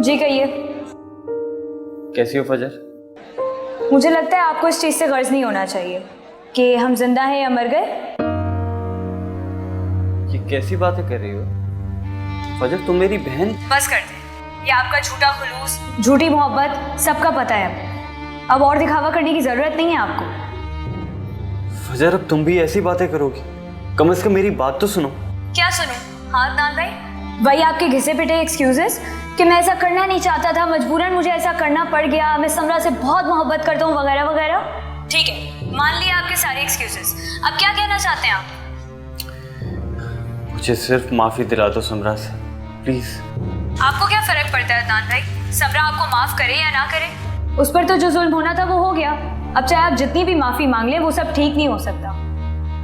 जी कहिए। कैसी हो फजर? मुझे लगता है आपको इस चीज से गर्ज नहीं होना चाहिए कि हम जिंदा हैं या मर गए। ये कैसी बातें कर रही हो फजर? तुम मेरी बहन। बस कर दे, ये आपका झूठा खुलूस, झूठी मोहब्बत सबका पता है। अब और दिखावा करने की जरूरत नहीं है आपको। फजर अब तुम भी ऐसी बातें करोगी? कम से कम मेरी बात तो सुनो। क्या सुनूं? हाँ अदनान भाई, वही आपके घिसे पिटे एक्सक्यूजेस कि मैं ऐसा करना नहीं चाहता था, मजबूरन मुझे ऐसा करना पड़ गया, मैं समरा से बहुत मोहब्बत करता हूँ वगैरह वगैरह। ठीक है, मान लिया आपके सारे एक्सक्यूजेस। अब क्या कहना चाहते हैं आप? मुझे सिर्फ माफी दिला दो समरा से, प्लीज। आपको क्या फर्क पड़ता है अदनान भाई, समरा आपको माफ करे या ना करे? उस पर तो जो जुल्म होना था वो हो गया। अब चाहे आप जितनी भी माफी मांग लें वो सब ठीक नहीं हो सकता।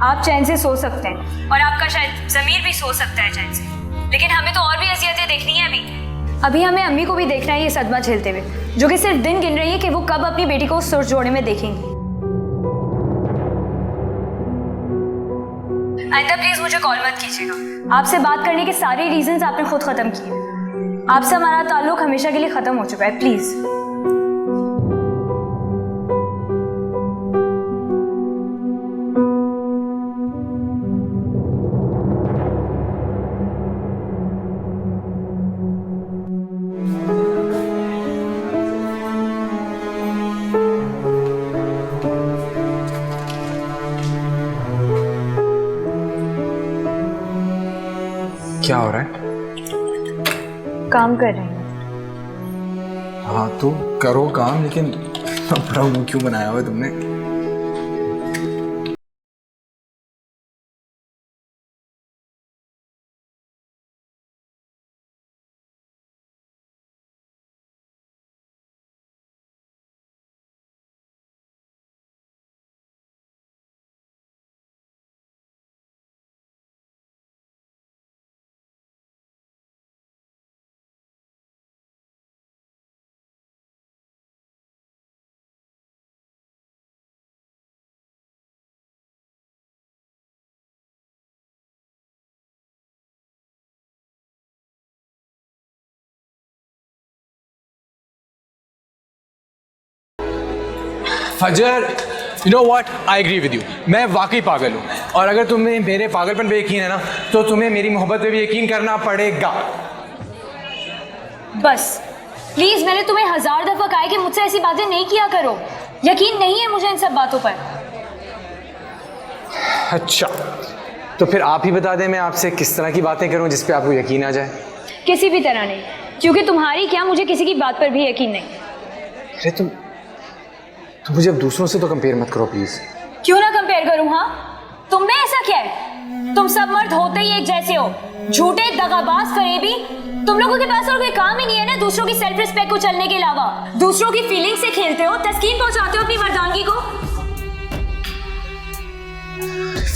आप चैन से सो सकते हैं और आपका शायद ज़मीर भी सो सकता है चैन से, लेकिन हमें तो और भी अज़ियतें देखनी है। अभी हमें अम्मी को भी देखना है ये सदमा झेलते हुए, जो कि सिर्फ दिन गिन रही है कि वो कब अपनी बेटी को सुर जोड़े में देखेंगी। आइंदा प्लीज मुझे कॉल मत कीजिएगा। आपसे बात करने के सारे रीजंस आपने खुद खत्म किए। आपसे हमारा ताल्लुक हमेशा के लिए खत्म हो चुका है, प्लीज। क्या हो रहा है? काम कर रहे हैं। हाँ तो करो काम, लेकिन अपना मुंह क्यों बनाया हुआ है तुमने? फजर, you know what, I agree with you. मैं वाकई पागल हूँ, और अगर तुम्हें मेरे पागलपन पे यकीन है ना, तो तुम्हें मेरी मोहब्बत पे भी यकीन करना पड़ेगा। बस प्लीज, मैंने तुम्हें 1000 दफा कहा है कि मुझसे ऐसी बातें नहीं किया करो। यकीन नहीं है मुझे इन सब बातों पर। अच्छा, तो फिर आप ही बता दें मैं आपसे किस तरह की बातें करूँ जिस पे आपको यकीन आ जाए। किसी भी तरह नहीं, क्योंकि तुम्हारी क्या, मुझे किसी की बात पर भी यकीन नहीं। अरे तुम मुझे अब दूसरों से तो कंपेयर मत करो प्लीज। क्यों ना कंपेयर करूं? हाँ, तुम में ऐसा क्या है? तुम सब मर्द होते ही एक जैसे हो, झूठे, दगाबाज, फरेबी। तुम लोगों के पास और कोई काम ही नहीं है ना दूसरों की सेल्फ रिस्पेक्ट को चलने के अलावा। दूसरों की फीलिंग से खेलते हो, तस्कीन पहुंचाते हो अपनी मर्दानगी को।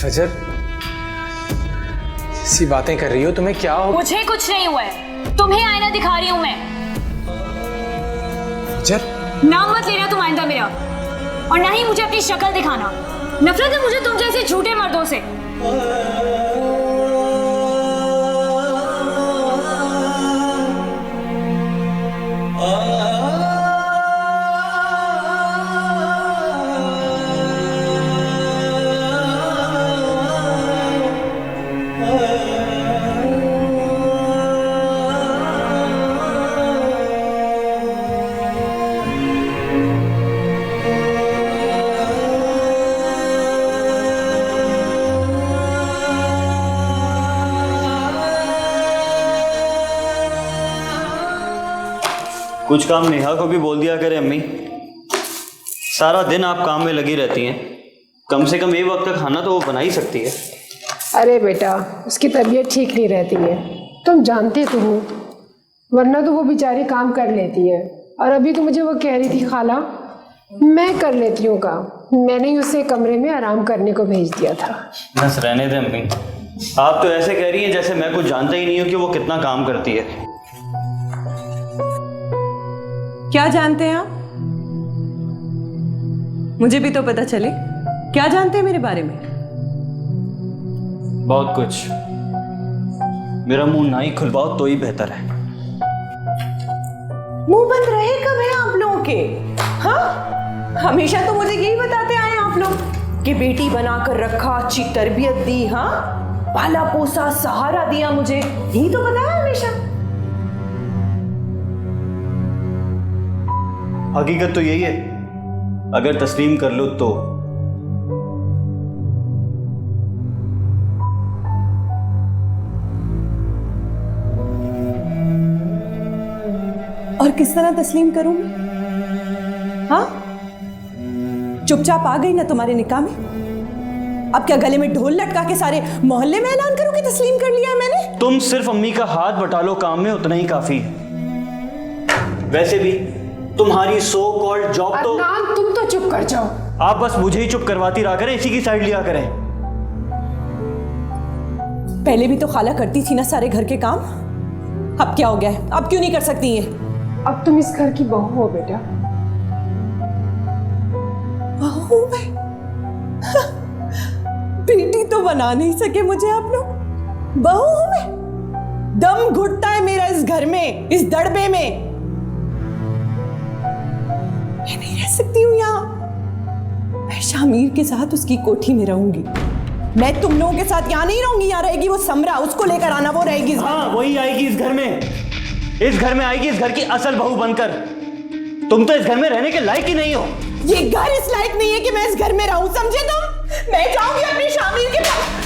फजर, ऐसी बातें कर रही हो, तुम्हें क्या हो? मुझे कुछ नहीं हुआ है, तुम्हें आईना दिखा रही हूं मैं। फजर, नाम मत लेना तुम आइंदा मेरा, और ना ही मुझे अपनी शक्ल दिखाना। नफरत है मुझे तुम जैसे झूठे मर्दों से। कुछ काम नेहा को भी बोल दिया करे अम्मी। सारा दिन आप काम में लगी रहती हैं, कम से कम एक वक्त का खाना तो वो बना ही सकती है। अरे बेटा, उसकी तबीयत ठीक नहीं रहती है, तुम जानते तो हो, वरना तो वो बेचारी काम कर लेती है। और अभी तो मुझे वो कह रही थी खाला मैं कर लेती हूँ काम, मैंने ही उसे कमरे में आराम करने को भेज दिया था। बस रहने दें अम्मी, आप तो ऐसे कह रही हैं जैसे मैं कुछ जानता ही नहीं हूँ कि वो कितना काम करती है। क्या जानते हैं आप? मुझे भी तो पता चले, क्या जानते हैं मेरे बारे में? बहुत कुछ। मेरा मुंह ना ही खुलवाओ तो ही बेहतर है। मुंह बंद रहे कब है आप लोगों के? हाँ, हमेशा तो मुझे यही बताते आए आप लोग कि बेटी बनाकर रखा, अच्छी तरबियत दी, हाँ, पाला पोसा, सहारा दिया मुझे, यही तो बताया हमेशा। हकीकत तो यही है, अगर तस्लीम कर लो तो। और किस तरह तस्लीम करूंगी? हाँ, चुपचाप आ गई ना तुम्हारे निकाह में? अब क्या गले में ढोल लटका के सारे मोहल्ले में ऐलान करूं कि तस्लीम कर लिया है मैंने? तुम सिर्फ अम्मी का हाथ बटा लो काम में, उतना ही काफी है। वैसे भी तुम्हारी सो कॉल्ड जॉब तो। अदनान, तुम तो चुप कर जाओ। आप बस मुझे ही चुप करवाती रहा करें, इसी की साइड लिया करें। पहले भी तो खाला करती थी ना सारे घर के काम, अब क्या हो गया है? अब क्यों नहीं कर सकती ये? अब तुम इस घर की बहू हो बेटा। बहू मैं? बेटी तो बना नहीं सके मुझे आप लोग, बहू हूं मैं? दम घुटता है मेरा इस घर में, इस दड़बे में। मैं नहीं रह सकती हूं यहाँ। मैं शामिर के साथ उसकी कोठी में रहूंगी। मैं तुम लोगों के साथ यहाँ नहीं रहूंगी। यहाँ रहेगी वो समरा, उसको लेकर आना, वो रहेगी। हाँ, वही आएगी इस घर में, इस घर में आएगी, इस घर की असल बहू बनकर। तुम तो इस घर में रहने के लायक ही नहीं हो। ये घर इस लायक नहीं है कि मैं इस घर में रहूं, समझे तुम? मैं जाऊंगी अपने शामिर के पास।